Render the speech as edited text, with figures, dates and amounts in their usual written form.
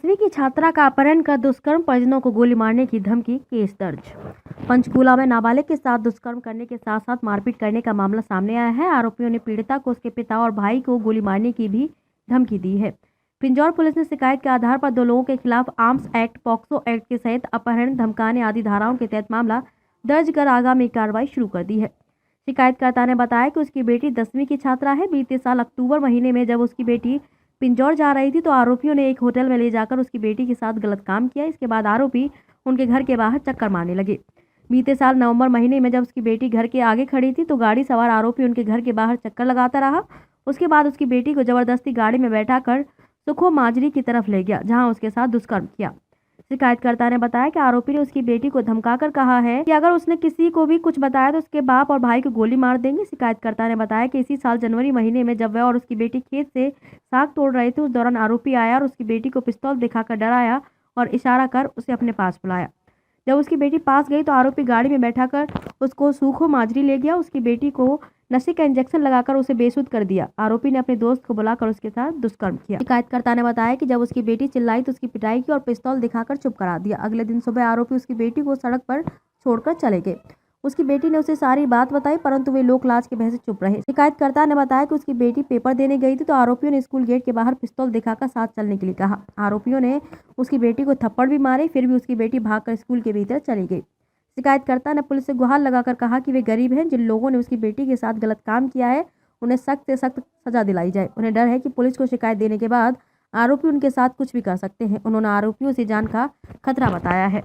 10वीं की छात्रा का अपहरण कर दुष्कर्म, परिजनों को गोली मारने की धमकी, केस दर्ज। पंचकूला में नाबालिग के साथ दुष्कर्म करने के साथ साथ मारपीट करने का मामला सामने आया है। आरोपियों ने पीड़िता को उसके पिता और भाई को गोली मारने की भी धमकी दी है। पिंजौर पुलिस ने शिकायत के आधार पर 2 लोगों के खिलाफ आर्म्स एक्ट, पॉक्सो एक्ट के सहित अपहरण, धमकाने आदि धाराओं के तहत मामला दर्ज कर आगामी कार्रवाई शुरू कर दी है। शिकायतकर्ता ने बताया कि उसकी बेटी 10वीं की छात्रा है। बीते साल अक्टूबर महीने में जब उसकी बेटी पिंजौर जा रही थी तो आरोपियों ने एक होटल में ले जाकर उसकी बेटी के साथ गलत काम किया। इसके बाद आरोपी उनके घर के बाहर चक्कर मारने लगे। बीते साल नवंबर महीने में जब उसकी बेटी घर के आगे खड़ी थी तो गाड़ी सवार आरोपी उनके घर के बाहर चक्कर लगाता रहा। उसके बाद उसकी बेटी को जबरदस्ती गाड़ी में बैठाकर सुखो माजरी की तरफ ले गया, जहां उसके साथ दुष्कर्म किया। शिकायतकर्ता ने बताया कि आरोपी ने उसकी बेटी को धमकाकर कहा है कि अगर उसने किसी को भी कुछ बताया तो उसके बाप और भाई को गोली मार देंगे। शिकायतकर्ता ने बताया कि इसी साल जनवरी महीने में जब वह और उसकी बेटी खेत से साग तोड़ रहे थे, उस दौरान आरोपी आया और उसकी बेटी को पिस्तौल दिखाकर डराया और इशारा कर उसे अपने पास बुलाया। जब उसकी बेटी पास गई तो आरोपी गाड़ी में बैठाकर उसको सूखो माजरी ले गया। उसकी बेटी को नशे का इंजेक्शन लगाकर उसे बेसुध कर दिया। आरोपी ने अपने दोस्त को बुलाकर उसके साथ दुष्कर्म किया। शिकायतकर्ता ने बताया कि जब उसकी बेटी चिल्लाई तो उसकी पिटाई की और पिस्तौल दिखाकर चुप करा दिया। अगले दिन सुबह आरोपी उसकी बेटी को सड़क पर छोड़कर चले गए। उसकी बेटी ने उसे सारी बात बताई, परंतु वे लोक लाज के भय से चुप रहे। शिकायतकर्ता ने बताया कि उसकी बेटी पेपर देने गई थी तो आरोपियों ने स्कूल गेट के बाहर पिस्तौल दिखाकर साथ चलने के लिए कहा। आरोपियों ने उसकी बेटी को थप्पड़ भी मारे, फिर भी उसकी बेटी भागकर स्कूल के भीतर चली गई। शिकायतकर्ता ने पुलिस से गुहार लगाकर कहा कि वे गरीब हैं। जिन लोगों ने उसकी बेटी के साथ गलत काम किया है उन्हें सख्त से सख्त सजा दिलाई जाए। उन्हें डर है कि पुलिस को शिकायत देने के बाद आरोपी उनके साथ कुछ भी कर सकते हैं। उन्होंने आरोपियों से जान का खतरा बताया है।